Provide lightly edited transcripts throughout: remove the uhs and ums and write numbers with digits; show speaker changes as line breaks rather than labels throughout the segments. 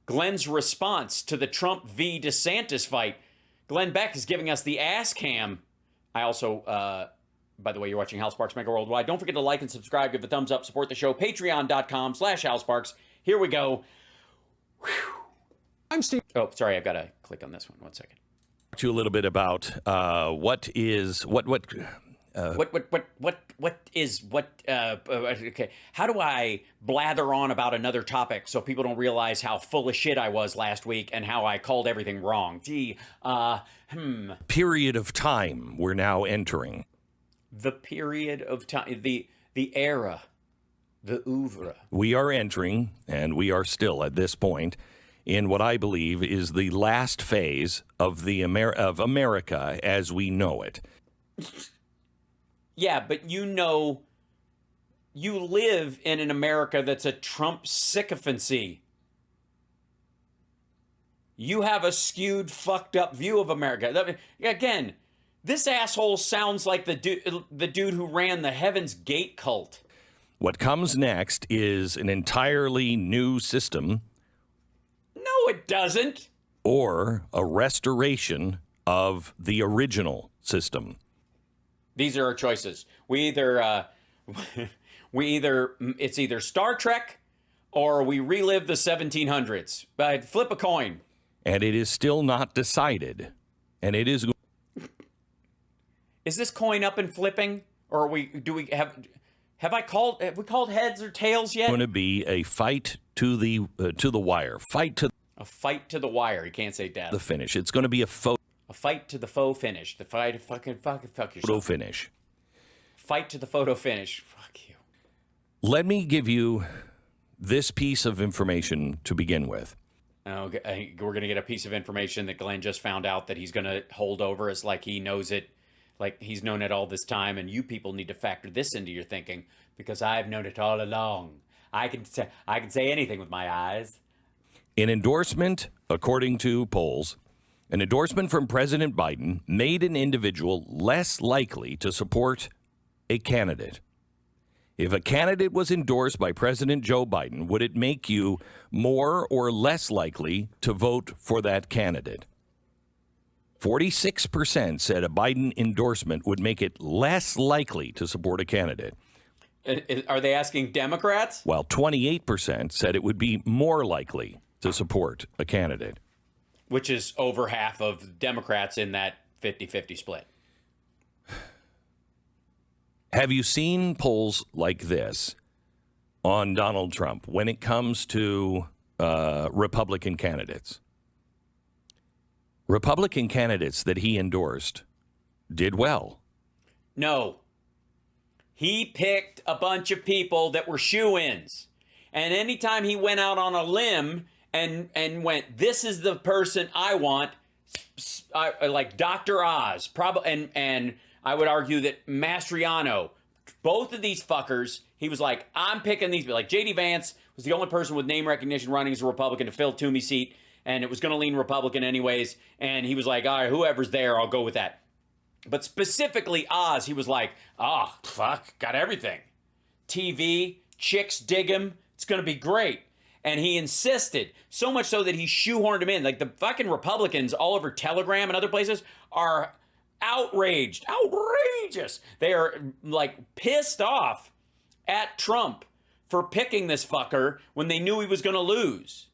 Glenn's response to the Trump v. DeSantis fight. Glenn Beck is giving us the ass cam. I also, by the way, you're watching Hal Sparks Mega Worldwide. Don't forget to like and subscribe, give a thumbs up, support the show. Patreon.com/Hal Sparks. Here we go. Whew. I'm Steve. Oh, sorry, I've got to click on this one. 1 second.
Talk to you a little bit about
okay, how do I blather on about another topic so people don't realize how full of shit I was last week and how I called everything wrong?
Period of time we're now entering.
The period of time, the era, the oeuvre.
We are entering, and we are still at this point, in what I believe is the last phase of of America as we know it.
Yeah, but you live in an America that's a Trump sycophancy. You have a skewed, fucked up view of America. Again, this asshole sounds like the dude who ran the Heaven's Gate cult.
What comes next is an entirely new system.
No, it doesn't.
Or a restoration of the original system.
These are our choices. It's either Star Trek or we relive the 1700s. But flip a coin.
And it is still not decided. And it is.
Is this coin up and flipping, or have we called heads or tails yet?
Going to be a fight to the wire.
A fight to the wire. You can't say death.
The finish. It's going to be a
fight to the faux finish. The fight to fuck yourself.
Photo finish.
Fight to the photo finish. Fuck you.
Let me give you this piece of information to begin with.
Okay, we're going to get a piece of information that Glenn just found out that he's going to hold over as like he knows it, like he's known it all this time, and you people need to factor this into your thinking because I've known it all along. I can say anything with my eyes.
An endorsement, according to polls, an endorsement from President Biden made an individual less likely to support a candidate. If a candidate was endorsed by President Joe Biden, would it make you more or less likely to vote for that candidate? 46% said a Biden endorsement would make it less likely to support a candidate.
Are they asking Democrats?
While 28% said it would be more likely to support a candidate.
Which is over half of Democrats in that 50-50 split.
Have you seen polls like this on Donald Trump when it comes to Republican candidates? Republican candidates that he endorsed did well.
No. He picked a bunch of people that were shoo-ins. And anytime he went out on a limb and went, this is the person I want, like Dr. Oz, and I would argue that Mastriano, both of these fuckers, he was like, I'm picking these. Like J.D. Vance was the only person with name recognition running as a Republican to fill Toomey's seat, and it was going to lean Republican anyways. And he was like, all right, whoever's there, I'll go with that. But specifically Oz, he was like, oh, fuck, got everything. TV, chicks dig him, it's going to be great. And he insisted, so much so that he shoehorned him in. Like the fucking Republicans all over Telegram and other places are outrageous. They are like pissed off at Trump for picking this fucker when they knew he was going to lose.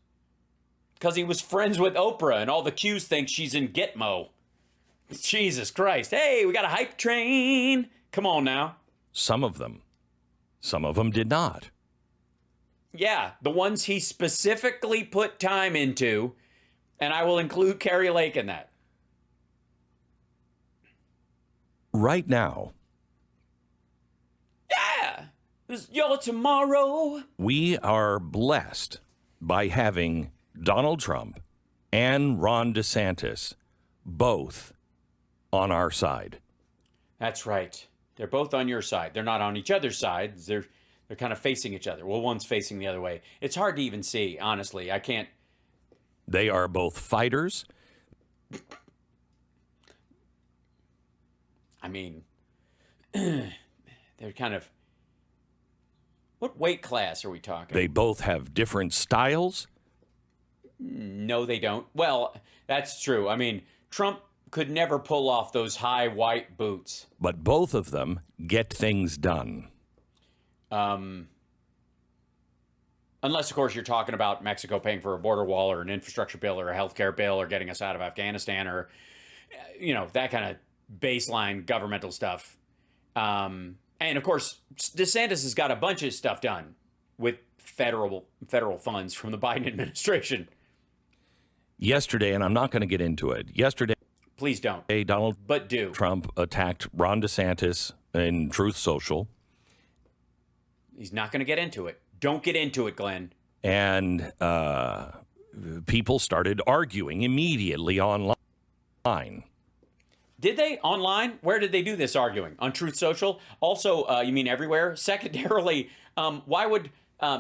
Because he was friends with Oprah and all the Qs think she's in Gitmo. Jesus Christ. Hey, we got a hype train. Come on now.
Some of them did not.
Yeah, the ones he specifically put time into, and I will include Carrie Lake in that.
Right now.
Yeah, this your tomorrow.
We are blessed by having Donald Trump and Ron DeSantis both on our side.
That's right. They're both on your side. They're not on each other's sides. They're kind of facing each other. Well, one's facing the other way. It's hard to even see, honestly. I can't.
They are both fighters.
I mean, they're kind of. What weight class are we talking?
They both have different styles.
No, they don't. Well, that's true. I mean, Trump could never pull off those high white boots.
But both of them get things done.
Unless, of course, you're talking about Mexico paying for a border wall or an infrastructure bill or a healthcare bill or getting us out of Afghanistan or, that kind of baseline governmental stuff. And, of course, DeSantis has got a bunch of stuff done with federal funds from the Biden administration.
Yesterday, and I'm not going to get into it, yesterday,
please don't.
Donald
but do.
Trump attacked Ron DeSantis in Truth Social.
He's not going to get into it. Don't get into it, Glenn.
And people started arguing immediately online.
Did they? Online? Where did they do this arguing? On Truth Social? Also, you mean everywhere? Secondarily, why would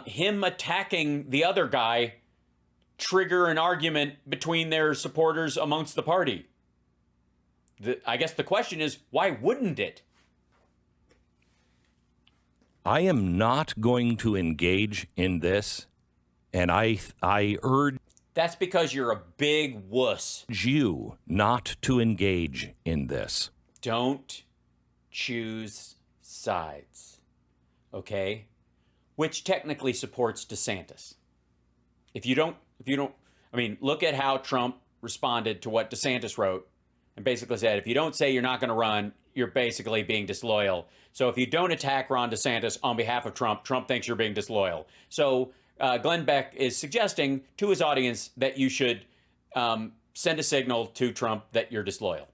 him attacking the other guy trigger an argument between their supporters amongst the party? I guess the question is, why wouldn't it?
I am not going to engage in this, and I urge...
That's because you're a big wuss.
...you not to engage in this.
Don't choose sides, okay? Which technically supports DeSantis. If you don't, I mean, look at how Trump responded to what DeSantis wrote and basically said, if you don't say you're not going to run, you're basically being disloyal. So if you don't attack Ron DeSantis on behalf of Trump, Trump thinks you're being disloyal. So Glenn Beck is suggesting to his audience that you should send a signal to Trump that you're disloyal.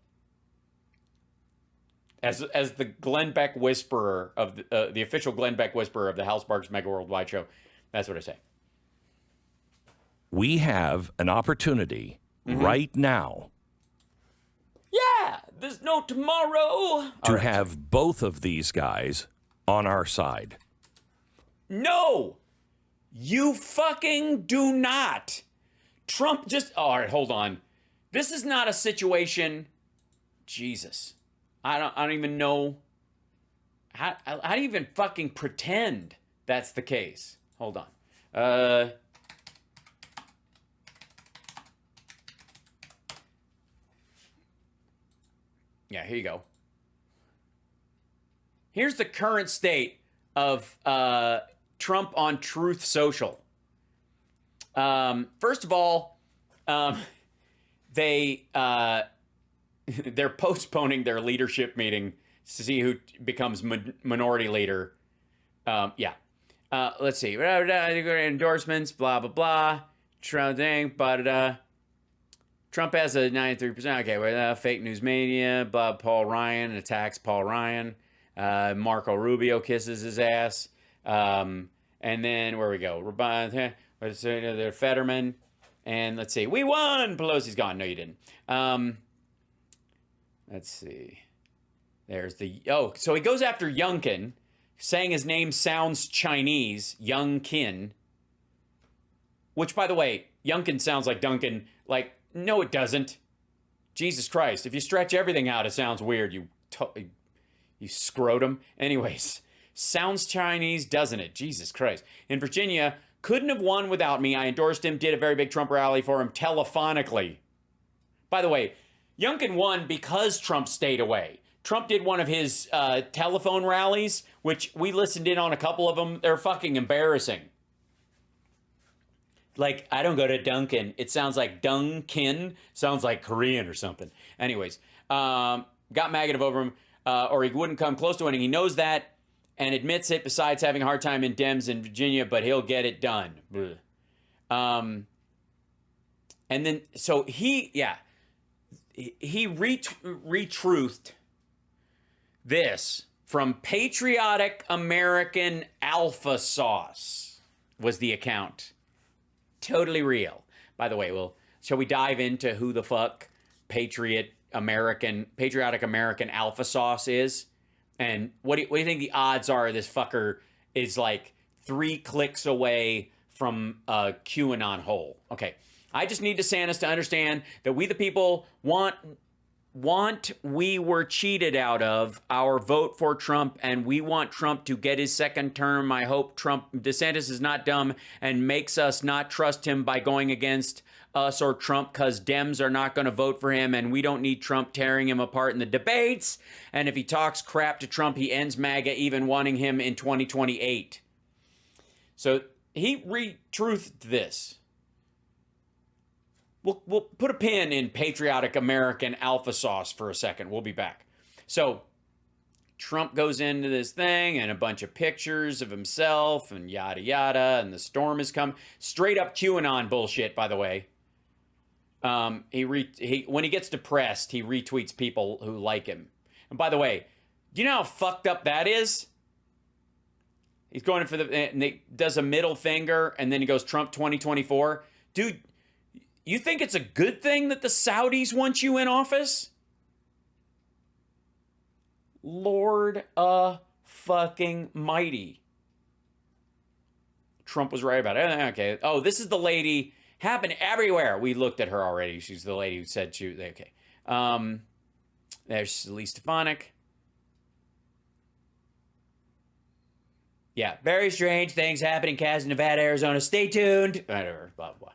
As the Glenn Beck whisperer of the official Glenn Beck whisperer of the Hal Sparks Mega Worldwide Show, that's what I say.
We have an opportunity right now.
Yeah, there's no tomorrow.
To have both of these guys on our side.
No, you fucking do not. Trump just, all right, hold on. This is not a situation, Jesus. I don't even know. How do you even fucking pretend that's the case? Hold on. Yeah, here you go. Here's the current state of Trump on Truth Social. First of all, they're postponing their leadership meeting to see who becomes minority leader. Let's see. Endorsements, blah, blah, blah. Trump thing, but Trump has a 93%. Okay, fake news mania, Paul Ryan attacks Paul Ryan. Marco Rubio kisses his ass. And then, where we go? They're Fetterman. And let's see. We won! Pelosi's gone. No, you didn't. Let's see. There's the... Oh, so he goes after Youngkin, saying his name sounds Chinese. Youngkin. Which, by the way, Youngkin sounds like Duncan. Like, no, it doesn't. Jesus Christ. If you stretch everything out, it sounds weird. You scrotum. Anyways, sounds Chinese, doesn't it? Jesus Christ. In Virginia, couldn't have won without me. I endorsed him, did a very big Trump rally for him telephonically. By the way, Youngkin won because Trump stayed away. Trump did one of his telephone rallies, which we listened in on a couple of them. They're fucking embarrassing. Like, I don't go to Duncan. It sounds like Dunkin. Sounds like Korean or something. Anyways, got negative over him, or he wouldn't come close to winning. He knows that and admits it, besides having a hard time in Dems in Virginia, but he'll get it done. And then, so he retruthed this from Patriotic American Alpha Sauce was the account. Totally real. By the way, well, shall we dive into who the fuck Patriotic American Alpha Sauce is? And what do you think the odds are this fucker is like 3 clicks away from a QAnon hole? Okay. I just need DeSantis to understand that we the people want we were cheated out of our vote for Trump, and we want Trump to get his second term. I hope DeSantis is not dumb and makes us not trust him by going against us or Trump because Dems are not going to vote for him and we don't need Trump tearing him apart in the debates. And if he talks crap to Trump, he ends MAGA even wanting him in 2028. So he re-truthed this. We'll put a pin in patriotic American alpha sauce for a second. We'll be back. So Trump goes into this thing and a bunch of pictures of himself and yada yada, and the storm has come. Straight up QAnon bullshit, by the way. When he gets depressed, he retweets people who like him. And by the way, do you know how fucked up that is? He's going for and he does a middle finger, and then he goes Trump 2024. Dude, you think it's a good thing that the Saudis want you in office? Lord fucking mighty. Trump was right about it. Okay. Oh, this is the lady. Happened everywhere. We looked at her already. She's the lady who said she was okay. There's Lee Stefanik. Yeah, very strange things happening in Kansas, Nevada, Arizona. Stay tuned. Whatever, blah, blah.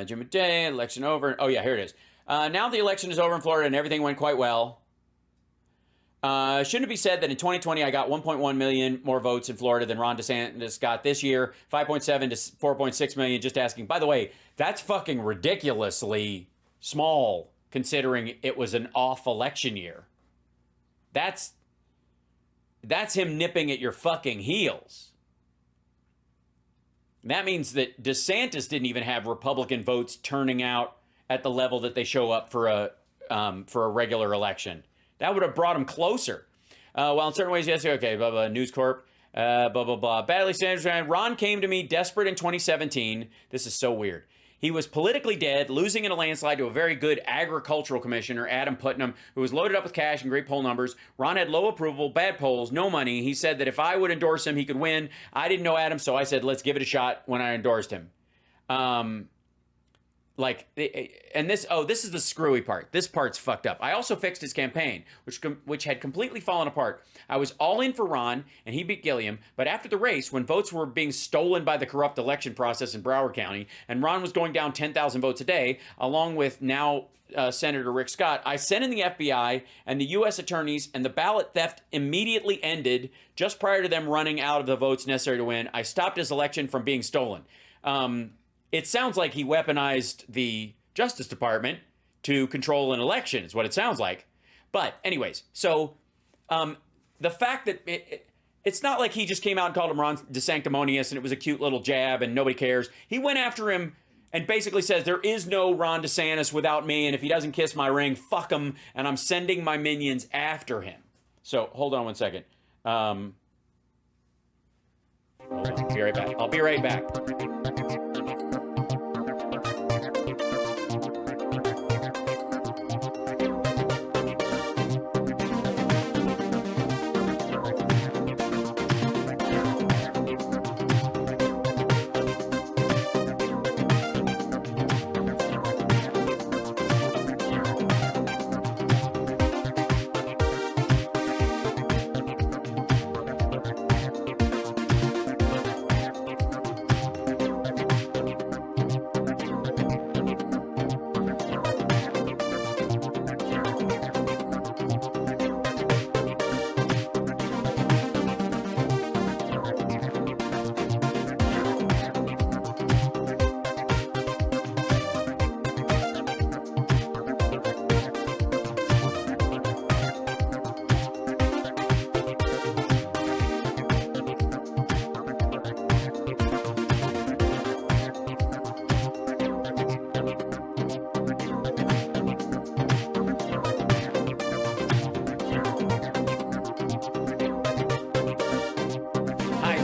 Jim Day, election over. Oh, yeah, here it is. Now the election is over in Florida and everything went quite well. Shouldn't it be said that in 2020, I got 1.1 million more votes in Florida than Ron DeSantis got this year, 5.7 to 4.6 million, just asking. By the way, that's fucking ridiculously small considering it was an off election year. That's him nipping at your fucking heels. That means that DeSantis didn't even have Republican votes turning out at the level that they show up for a regular election. That would have brought him closer. Well, in certain ways, yes, okay, blah, blah, News Corp, blah, blah, blah. Badly Sanders, Ron came to me desperate in 2017. This is so weird. He was politically dead, losing in a landslide to a very good agricultural commissioner, Adam Putnam, who was loaded up with cash and great poll numbers. Ron had low approval, bad polls, no money. He said that if I would endorse him, he could win. I didn't know Adam, so I said, let's give it a shot when I endorsed him. This is the screwy part. This part's fucked up. I also fixed his campaign, which had completely fallen apart. I was all in for Ron, and he beat Gilliam. But after the race, when votes were being stolen by the corrupt election process in Broward County, and Ron was going down 10,000 votes a day, along with now Senator Rick Scott, I sent in the FBI and the U.S. attorneys, and the ballot theft immediately ended just prior to them running out of the votes necessary to win. I stopped his election from being stolen. It sounds like he weaponized the Justice Department to control an election is what it sounds like. But anyways, so the fact that it's not like he just came out and called him Ron DeSanctimonious and it was a cute little jab and nobody cares. He went after him and basically says there is no Ron DeSantis without me, and if he doesn't kiss my ring, fuck him, and I'm sending my minions after him. So hold on one second. Hold on, be right back. I'll be right back.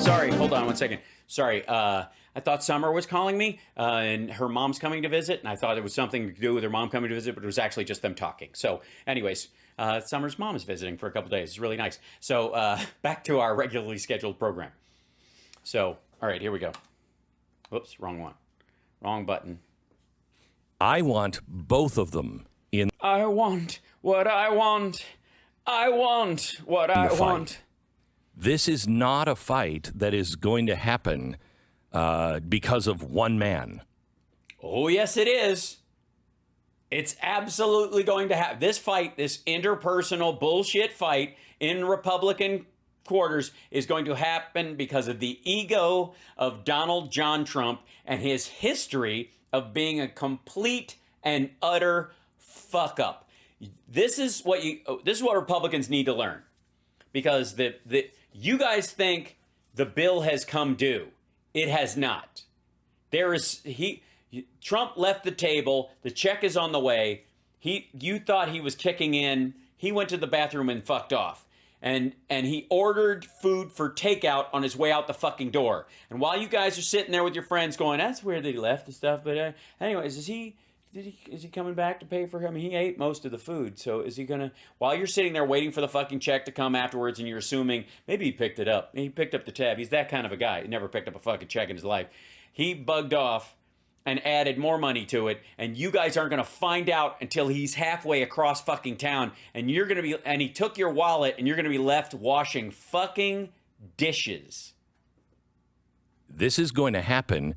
Sorry, hold on one second. Sorry, I thought Summer was calling me, and her mom's coming to visit, and I thought it was something to do with her mom coming to visit, but it was actually just them talking. So anyways, Summer's mom is visiting for a couple days. It's really nice. So back to our regularly scheduled program. So, all right, here we go. Whoops, wrong one. Wrong button.
I want both of them in.
I want what I want. I want what I want.
This is not a fight that is going to happen because of one man.
Oh, yes, it is. It's absolutely going to happen. This fight, this interpersonal bullshit fight in Republican quarters is going to happen because of the ego of Donald John Trump and his history of being a complete and utter fuck up. This is what Republicans need to learn, because you guys think the bill has come due. It has not. Trump left the table. The check is on the way. You thought he was kicking in. He went to the bathroom and fucked off. And he ordered food for takeout on his way out the fucking door. And while you guys are sitting there with your friends going, that's weird that he left and stuff. But anyways, is he coming back to pay for him? He ate most of the food. So is he going to, while you're sitting there waiting for the fucking check to come afterwards and you're assuming maybe he picked it up. He picked up the tab. He's that kind of a guy. He never picked up a fucking check in his life. He bugged off and added more money to it, and you guys aren't going to find out until he's halfway across fucking town, and he took your wallet, and you're going to be left washing fucking dishes.
This is going to happen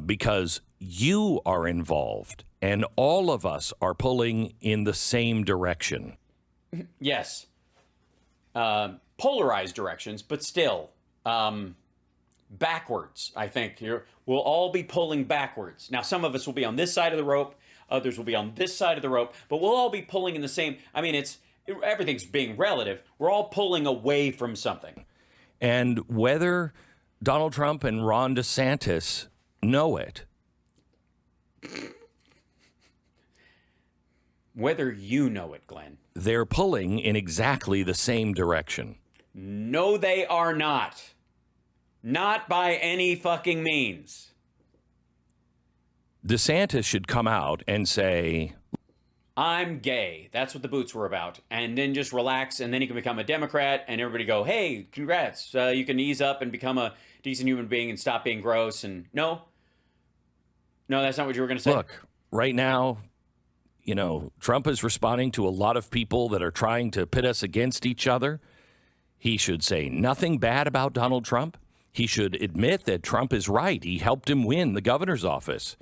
because you are involved, and all of us are pulling in the same direction.
Yes. Polarized directions, but still. Backwards, I think. We'll all be pulling backwards. Now, some of us will be on this side of the rope. Others will be on this side of the rope. But we'll all be pulling in the same... I mean, everything's being relative. We're all pulling away from something.
And whether Donald Trump and Ron DeSantis know it...
Whether you know it, Glenn.
They're pulling in exactly the same direction.
No, they are not. Not by any fucking means.
DeSantis should come out and say,
I'm gay. That's what the boots were about. And then just relax, and then he can become a Democrat, and everybody go, hey, congrats. You can ease up and become a decent human being and stop being gross. And no, that's not what you were going to say.
Look, right now, Trump is responding to a lot of people that are trying to pit us against each other. He should say nothing bad about Donald Trump. He should admit that Trump is right. He helped him win the governor's office.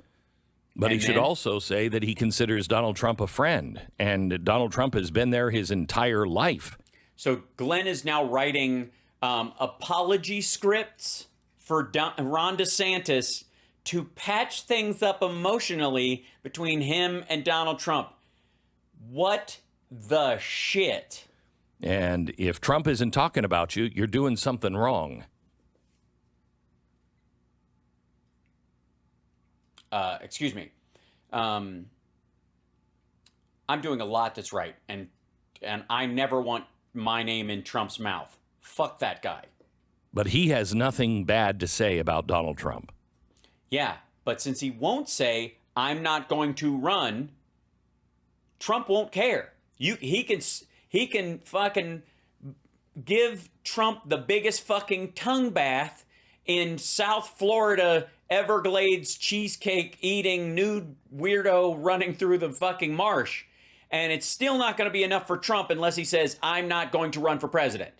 But he should also say that he considers Donald Trump a friend. And Donald Trump has been there his entire life.
So Glenn is now writing apology scripts for Ron DeSantis to patch things up emotionally between him and Donald Trump. What the shit?
And if Trump isn't talking about you, you're doing something wrong.
Excuse me. I'm doing a lot that's right, and I never want my name in Trump's mouth. Fuck that guy.
But he has nothing bad to say about Donald Trump.
Yeah, but since he won't say, I'm not going to run, Trump won't care. He can fucking give Trump the biggest fucking tongue bath in South Florida, Everglades cheesecake eating nude weirdo running through the fucking marsh. And it's still not going to be enough for Trump unless he says, I'm not going to run for president.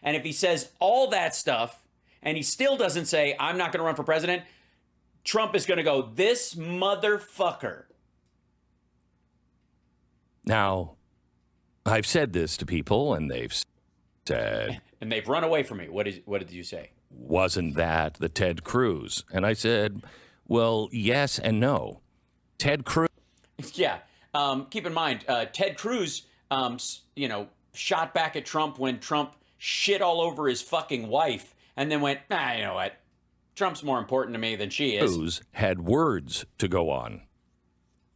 And if he says all that stuff and he still doesn't say, I'm not going to run for president, Trump is going to go, this motherfucker.
Now, I've said this to people and they've said...
And they've run away from me. What did you say?
Wasn't that the Ted Cruz? And I said, well, yes and no. Ted Cruz.
Yeah. Keep in mind, Ted Cruz, shot back at Trump when Trump shit all over his fucking wife and then went, you know what? Trump's more important to me than she is.
Cruz had words to go on.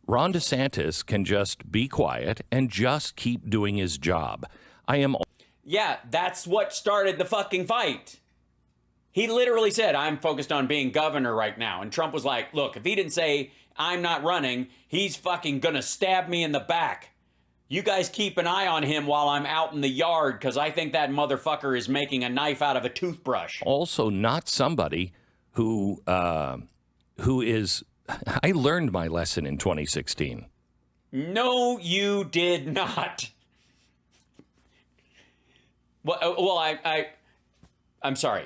Ron DeSantis can just be quiet and just keep doing his job.
Yeah, that's what started the fucking fight. He literally said, I'm focused on being governor right now. And Trump was like, look, if he didn't say, I'm not running, he's fucking gonna stab me in the back. You guys keep an eye on him while I'm out in the yard, because I think that motherfucker is making a knife out of a toothbrush.
Also not somebody who is... I learned my lesson in 2016.
No, you did not. Well, I'm sorry,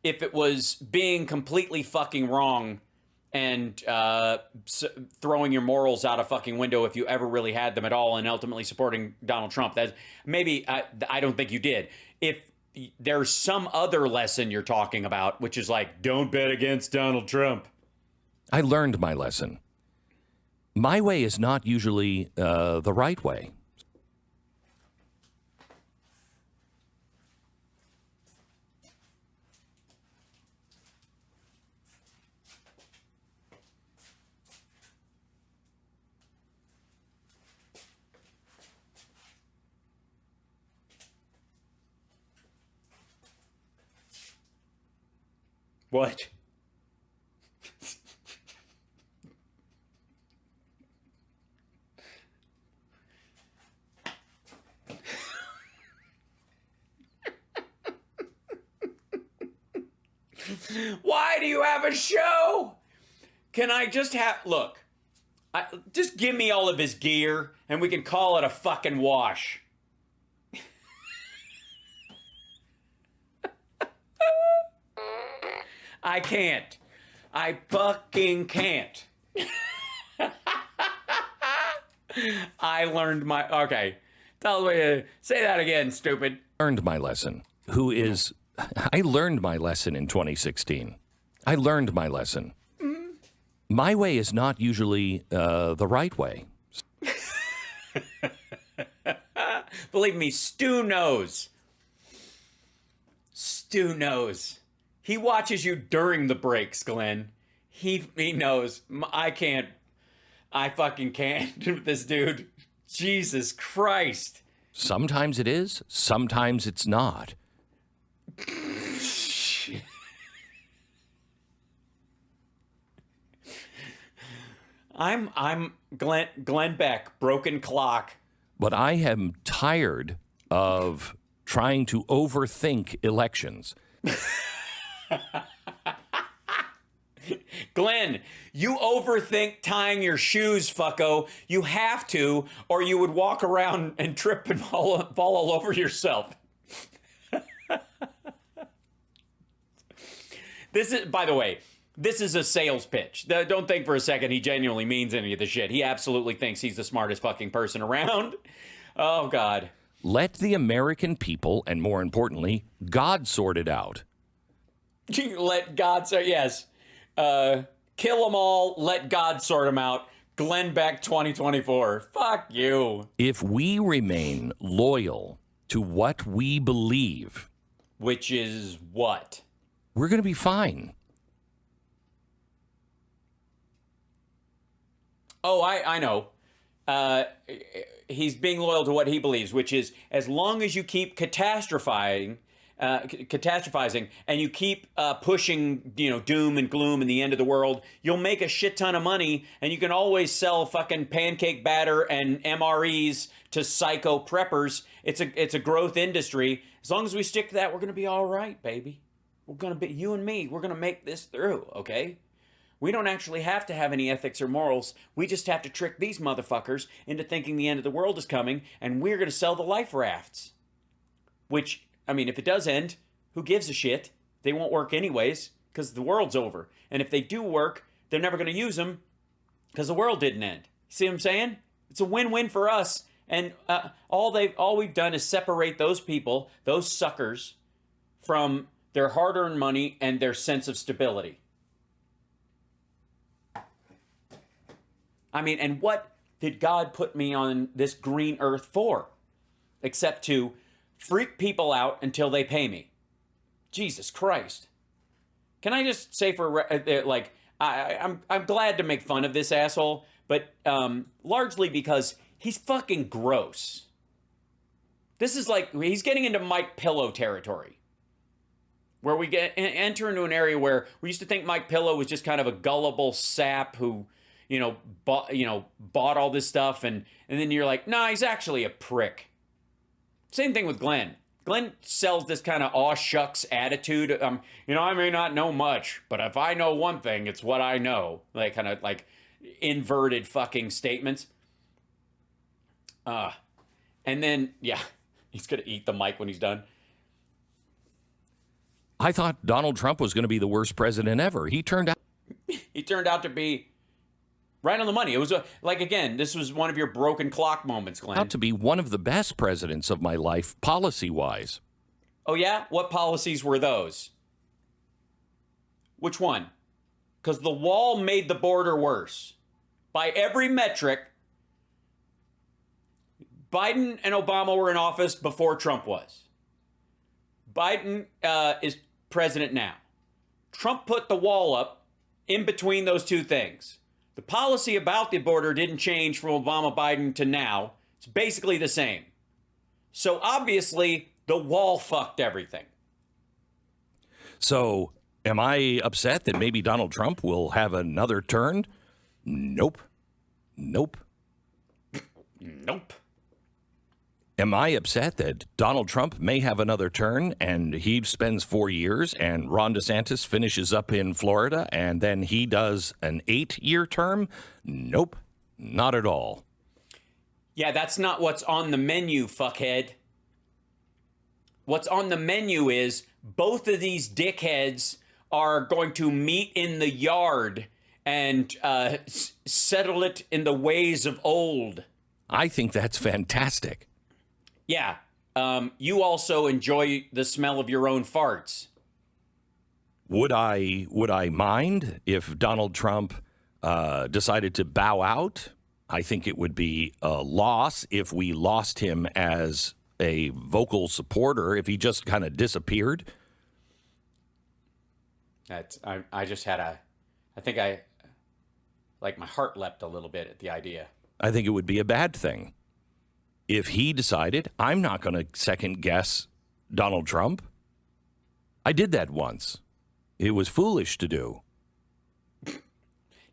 if it was being completely fucking wrong and throwing your morals out a fucking window if you ever really had them at all, and ultimately supporting Donald Trump, that's maybe I don't think you did. If there's some other lesson you're talking about, which is like, don't bet against Donald Trump.
I learned my lesson. My way is not usually the right way.
What? Why do you have a show? Can I just have, look, just give me all of his gear and we can call it a fucking wash. I can't. I fucking can't. I learned my, okay. Tell me, say that again, stupid.
Learned my lesson. I learned my lesson in 2016. I learned my lesson. My way is not usually the right way.
Believe me, Stu knows. Stu knows. He watches you during the breaks, Glenn. He knows. I fucking can't with this dude. Jesus Christ.
Sometimes it is, sometimes it's not.
I'm Glenn Beck, broken clock.
But I am tired of trying to overthink elections.
Glenn, you overthink tying your shoes, fucko. You have to, or you would walk around and trip and fall all over yourself. This is, by the way, this is a sales pitch. Don't think for a second he genuinely means any of the shit. He absolutely thinks he's the smartest fucking person around. Oh, God.
Let the American people, and more importantly, God sort it out.
Let God sort, yes. Kill them all, let God sort them out. Glenn Beck 2024. Fuck you.
If we remain loyal to what we believe,
which is what?
We're going to be fine.
Oh, I know. He's being loyal to what he believes, which is as long as you keep catastrophizing and you keep pushing, doom and gloom and the end of the world, you'll make a shit ton of money, and you can always sell fucking pancake batter and MREs to psycho preppers. It's a growth industry. As long as we stick to that, we're going to be all right, baby. We're going to be, you and me, we're going to make this through, okay? We don't actually have to have any ethics or morals. We just have to trick these motherfuckers into thinking the end of the world is coming, and we're going to sell the life rafts. Which, I mean, if it does end, who gives a shit? They won't work anyways, because the world's over. And if they do work, they're never going to use them, because the world didn't end. See what I'm saying? It's a win-win for us. And all we've done is separate those people, those suckers, from their hard-earned money and their sense of stability. I mean, and what did God put me on this green earth for? Except to freak people out until they pay me. Jesus Christ. Can I just say I'm glad to make fun of this asshole, but largely because he's fucking gross. This is like, he's getting into Mike Pillow territory. Where we enter into an area where we used to think Mike Pillow was just kind of a gullible sap who bought all this stuff, and then you're like, nah, he's actually a prick. Same thing with Glenn. Glenn sells this kind of aw shucks attitude. I may not know much, but if I know one thing, it's what I know. Like kind of like inverted fucking statements. And then, yeah, he's gonna eat the mic when he's done.
I thought Donald Trump was going to be the worst president ever. He turned out
to be right on the money. It was again, this was one of your broken clock moments, Glenn.
out to be one of the best presidents of my life, policy-wise.
Oh, yeah? What policies were those? Which one? Because the wall made the border worse. By every metric, Biden and Obama were in office before Trump was. Biden is president now. Trump put the wall up in between those two things. The policy about the border didn't change from Obama, Biden to now. It's basically the same. So obviously, the wall fucked everything.
So am I upset that maybe Donald Trump will have another turn? Nope. Nope.
Nope.
Am I upset that Donald Trump may have another turn and he spends 4 years and Ron DeSantis finishes up in Florida and then he does an 8-year term? Nope, not at all.
Yeah, that's not what's on the menu, fuckhead. What's on the menu is both of these dickheads are going to meet in the yard and settle it in the ways of old.
I think that's fantastic.
Yeah. You also enjoy the smell of your own farts.
Would I mind if Donald Trump decided to bow out? I think it would be a loss if we lost him as a vocal supporter, if he just kind of disappeared.
I just had my heart leapt a little bit at the idea.
I think it would be a bad thing. If he decided, I'm not going to second guess Donald Trump. I did that once. It was foolish to do.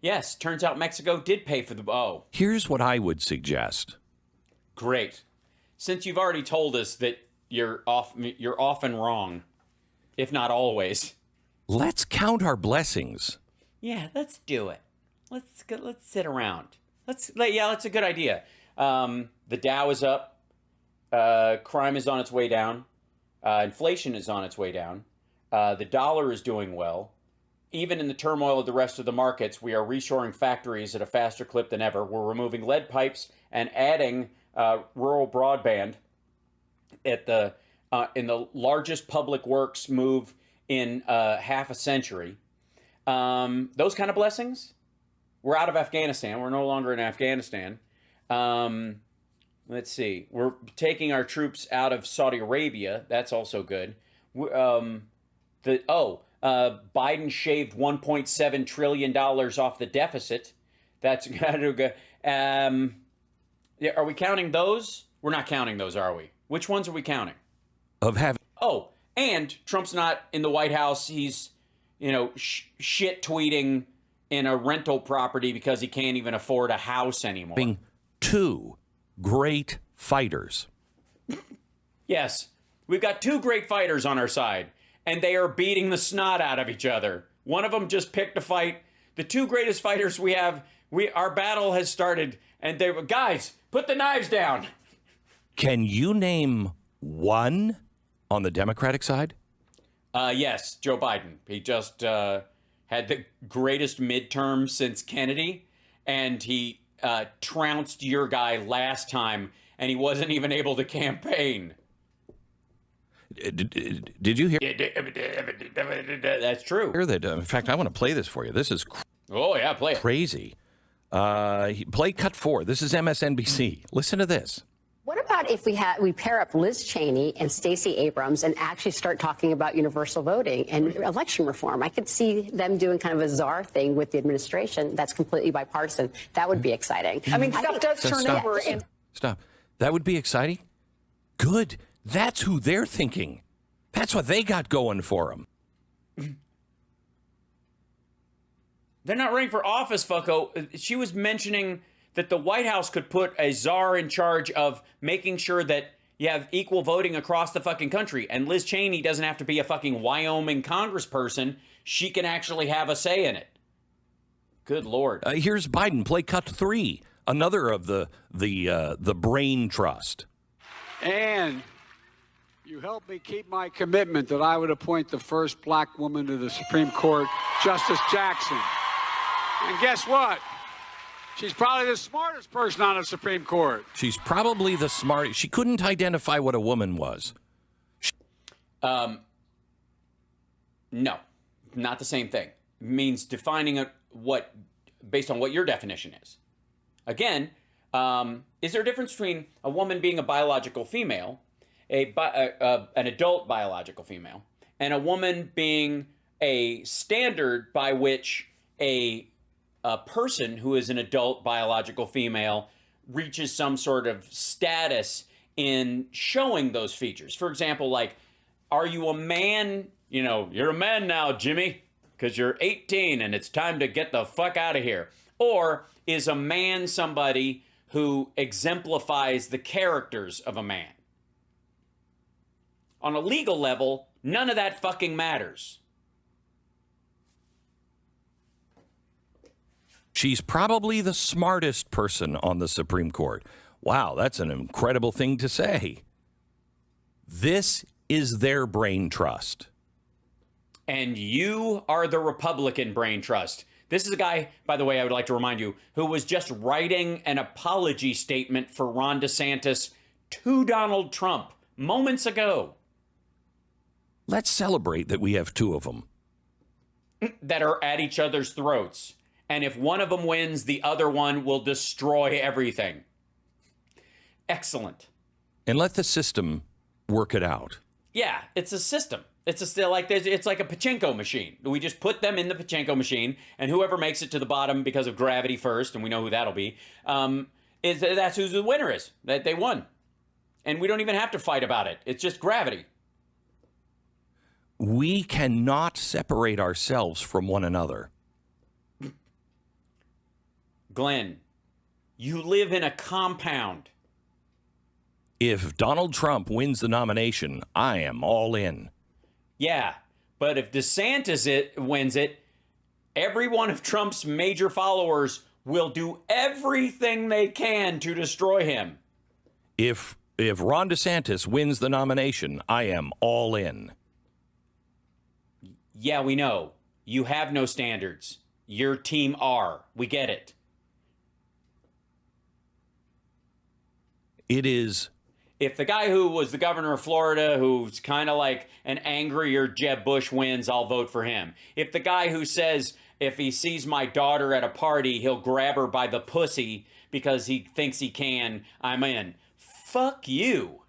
Yes, turns out Mexico did pay for the... Oh.
Here's what I would suggest.
Great. Since you've already told us that you're often wrong, if not always.
Let's count our blessings.
Yeah, let's do it. Let's sit around. That's a good idea. The Dow is up. Crime is on its way down. Inflation is on its way down. The dollar is doing well. Even in the turmoil of the rest of the markets, we are reshoring factories at a faster clip than ever. We're removing lead pipes and adding rural broadband at in the largest public works move in half a century. Those kind of blessings. We're out of Afghanistan. We're no longer in Afghanistan. Let's see. We're taking our troops out of Saudi Arabia. That's also good. Biden shaved $1.7 trillion off the deficit. That's good. Are we counting those? We're not counting those, are we? Which ones are we counting? Oh, and Trump's not in the White House. He's, shit tweeting in a rental property because he can't even afford a house anymore.
Being two great fighters.
Yes, we've got two great fighters on our side, and they are beating the snot out of each other. One of them just picked a fight. The two greatest fighters we have, our battle has started, and they were, guys, put the knives down.
Can you name one on the Democratic side?
Yes, Joe Biden. He just had the greatest midterm since Kennedy, and he trounced your guy last time, and he wasn't even able to campaign.
Did you hear?
That's true.
Hear that? In fact, I want to play this for you. This is
Oh, yeah, play it.
crazy. Play cut 4. This is MSNBC. Listen to this.
What about if we pair up Liz Cheney and Stacey Abrams and actually start talking about universal voting and election reform? I could see them doing kind of a czar thing with the administration that's completely bipartisan. That would be exciting.
I mean, stuff does turn over.
Stop. That would be exciting. Good. That's who they're thinking. That's what they got going for them.
They're not running for office, fucko. She was mentioning that the White House could put a czar in charge of making sure that you have equal voting across the fucking country. And Liz Cheney doesn't have to be a fucking Wyoming congressperson. She can actually have a say in it. Good Lord.
Here's Biden. Play cut 3. Another of the brain trust.
And
You helped me keep my commitment that I would appoint the first black woman to the Supreme Court, Justice Jackson. And guess what? She's probably the smartest person on the Supreme Court.
She's probably the smartest. She couldn't identify what a woman was.
No, not the same thing. It means defining what, based on what your definition is. Again, is there a difference between a woman being a biological female, an adult biological female, and a woman being a standard by which a person who is an adult biological female reaches some sort of status in showing those features? For example, like, are you a man? You know, you're a man now, Jimmy, because you're 18 and it's time to get the fuck out of here. Or is a man somebody who exemplifies the characters of a man? On a legal level, none of that fucking matters.
She's probably the smartest person on the Supreme Court. Wow, that's an incredible thing to say. This is their brain trust.
And you are the Republican brain trust. This is a guy, by the way, I would like to remind you, who was just writing an apology statement for Ron DeSantis to Donald Trump moments ago.
Let's celebrate that we have two of them.
That are at each other's throats. And if one of them wins, the other one will destroy everything. Excellent.
And let the system work it out.
Yeah, it's a system. It's like a pachinko machine. We just put them in the pachinko machine, and whoever makes it to the bottom because of gravity first, and we know who that'll be, that's who the winner is. That they won, and we don't even have to fight about it. It's just gravity.
We cannot separate ourselves from one another.
Glenn, you live in a compound.
If Donald Trump wins the nomination, I am all in.
Yeah, but if DeSantis wins it, every one of Trump's major followers will do everything they can to destroy him.
If Ron DeSantis wins the nomination, I am all in.
Yeah, we know. You have no standards. Your team R. We get it.
It is.
If the guy who was the governor of Florida, who's kind of like an angrier Jeb Bush wins, I'll vote for him. If the guy who says if he sees my daughter at a party, he'll grab her by the pussy because he thinks he can, I'm in. Fuck you.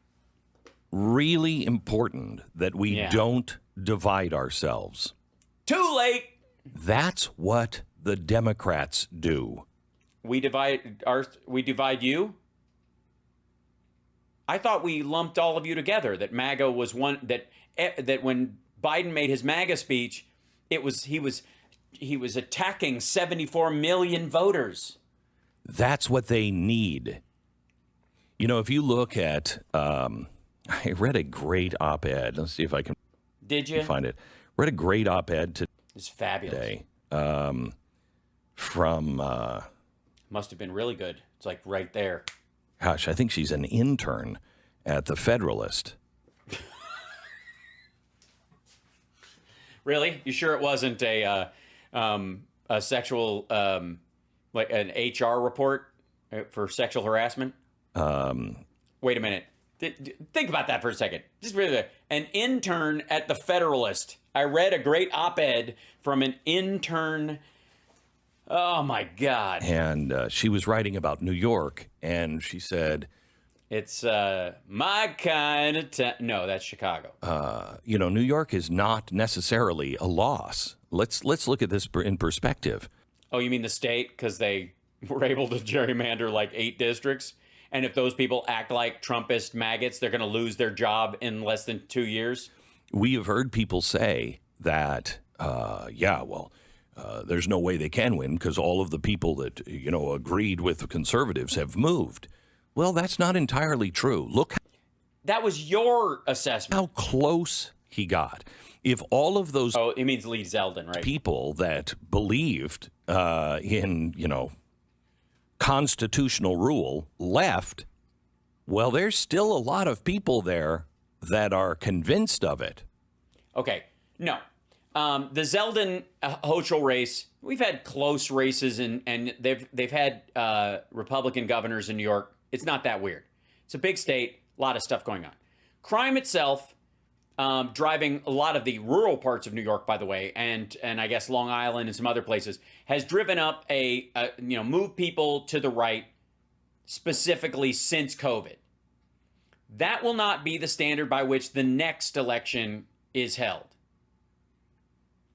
Really important that we don't divide ourselves.
Too late.
That's what the Democrats do.
We divide you? I thought we lumped all of you together, that MAGA was one, that when Biden made his MAGA speech, he was attacking 74 million voters.
That's what they need. You know, if you look at, I read a great op-ed. Let's see if I can find it. Read a great op-ed today.
It's fabulous.
From
must have been really good. It's like right there.
Gosh, I think she's an intern at the Federalist.
Really? You sure it wasn't a sexual, like an HR report for sexual harassment? Wait a minute. Think about that for a second. Just really, an intern at the Federalist. I read a great op-ed from an intern. Oh, my God.
And she was writing about New York, and she said...
It's my kind of town. No, that's Chicago.
New York is not necessarily a loss. Let's look at this in perspective.
Oh, you mean the state? Because they were able to gerrymander like 8 districts? And if those people act like Trumpist maggots, they're going to lose their job in less than 2 years?
We have heard people say that, there's no way they can win because all of the people that, agreed with the conservatives have moved. Well, that's not entirely true. Look.
That was your assessment.
How close he got. If all of those...
Oh, it means Lee Zeldin, right?
...people that believed in, constitutional rule left, well, there's still a lot of people there that are convinced of it.
Okay, no. The Zeldin Hochul race, we've had close races, and they've had Republican governors in New York. It's not that weird. It's a big state, a lot of stuff going on. Crime itself, driving a lot of the rural parts of New York, by the way, and I guess Long Island and some other places, has driven up moved people to the right, specifically since COVID. That will not be the standard by which the next election is held.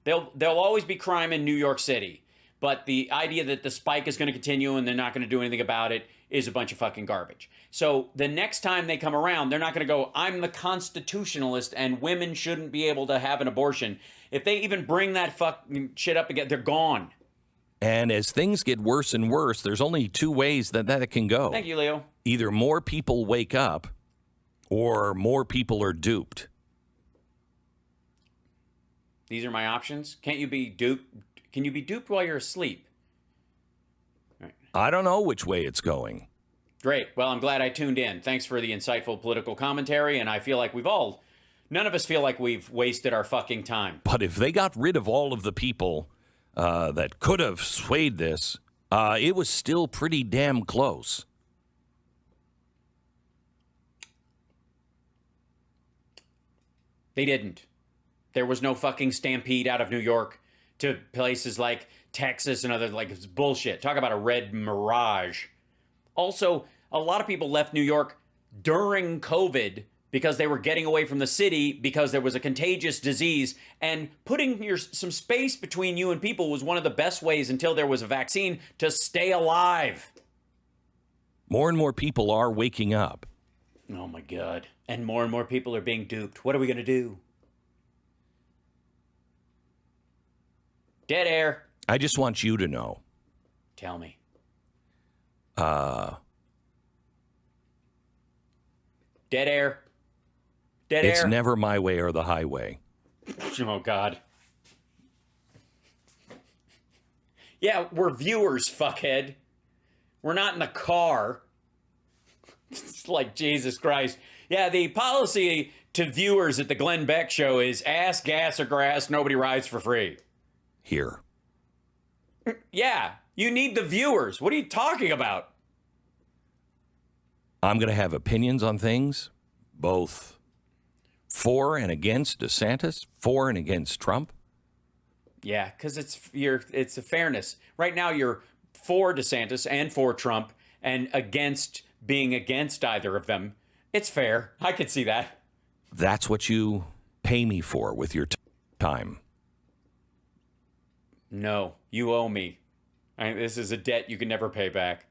There'll always be crime in New York City, but the idea that the spike is going to continue and they're not going to do anything about it is a bunch of fucking garbage. So the next time they come around, they're not going to go, I'm the constitutionalist and women shouldn't be able to have an abortion. If they even bring that fucking shit up again, they're gone.
And as things get worse and worse, there's only two ways that can go.
Thank you, Leo.
Either more people wake up or more people are duped.
These are my options. Can't you be duped? Can you be duped while you're asleep? All right.
I don't know which way it's going.
Great. Well, I'm glad I tuned in. Thanks for the insightful political commentary. And I feel like none of us feel like we've wasted our fucking time.
But if they got rid of all of the people that could have swayed this, it was still pretty damn close.
They didn't. There was no fucking stampede out of New York to places like Texas and other, like, it's bullshit. Talk about a red mirage. Also, a lot of people left New York during COVID because they were getting away from the city because there was a contagious disease, and putting some space between you and people was one of the best ways until there was a vaccine to stay alive.
More and more people are waking up.
Oh my God. And more people are being duped. What are we going to do? Dead air.
I just want you to know.
Tell me.
Dead
air. Dead
it's
air.
never my way or the highway.
Oh, God. Yeah, we're viewers, fuckhead. We're not in the car. It's like, Jesus Christ. Yeah, the policy to viewers at the Glenn Beck show is ass, gas, or grass. Nobody rides for free.
Here.
Yeah, you need the viewers. What are you talking about?
I'm going to have opinions on things, both for and against DeSantis, for and against Trump.
Yeah, because it's a fairness. Right now, you're for DeSantis and for Trump and against being against either of them. It's fair. I could see that.
That's what you pay me for with your time.
No, you owe me. This is a debt you can never pay back.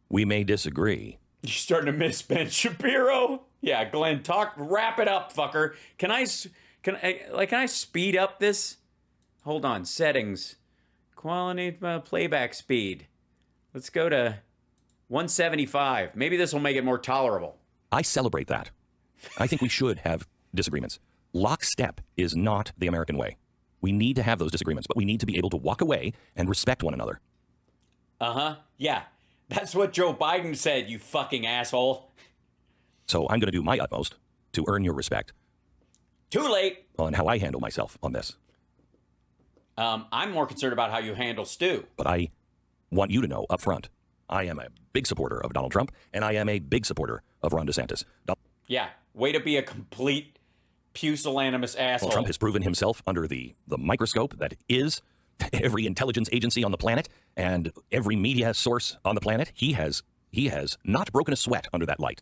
We may disagree.
You're starting to miss Ben Shapiro? Yeah, Glenn, wrap it up, fucker. Can I speed up this? Hold on, settings. Quality playback speed. Let's go to 175. Maybe this will make it more tolerable.
I celebrate that. I think we should have disagreements. Lockstep is not the American way. We need to have those disagreements, but we need to be able to walk away and respect one another.
Uh-huh. Yeah. That's what Joe Biden said, you fucking asshole.
So I'm going to do my utmost to earn your respect.
Too late.
On how I handle myself on this.
I'm more concerned about how you handle Stu.
But I want you to know up front, I am a big supporter of Donald Trump, and I am a big supporter of Ron DeSantis.
Yeah. Way to be a complete pusillanimous asshole.
Trump has proven himself under the microscope that is every intelligence agency on the planet and every media source on the planet. He has not broken a sweat under that light.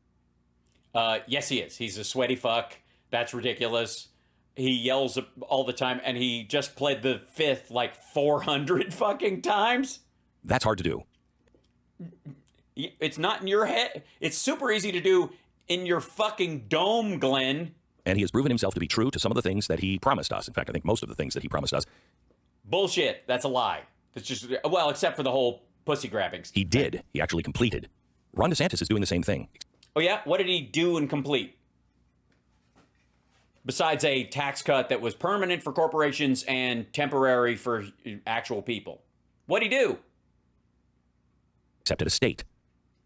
Yes, he is. He's a sweaty fuck. That's ridiculous. He yells all the time, and he just pled the fifth like 400 fucking times.
That's hard to do.
It's not in your head. It's super easy to do in your fucking dome, Glenn.
And he has proven himself to be true to some of the things that he promised us. In fact, I think most of the things that he promised us.
Bullshit. That's a lie. That's just, well, except for the whole pussy grabbings.
He did. He actually completed. Ron DeSantis is doing the same thing.
Oh, yeah? What did he do and complete? Besides a tax cut that was permanent for corporations and temporary for actual people. What'd he do?
Except at a state.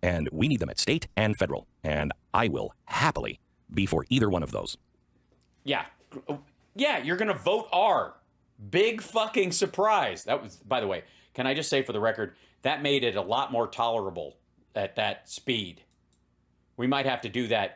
And we need them at state and federal. And I will happily be for either one of those.
Yeah. Yeah, you're going to vote R. Big fucking surprise. That was, by the way, can I just say for the record, that made it a lot more tolerable at that speed. We might have to do that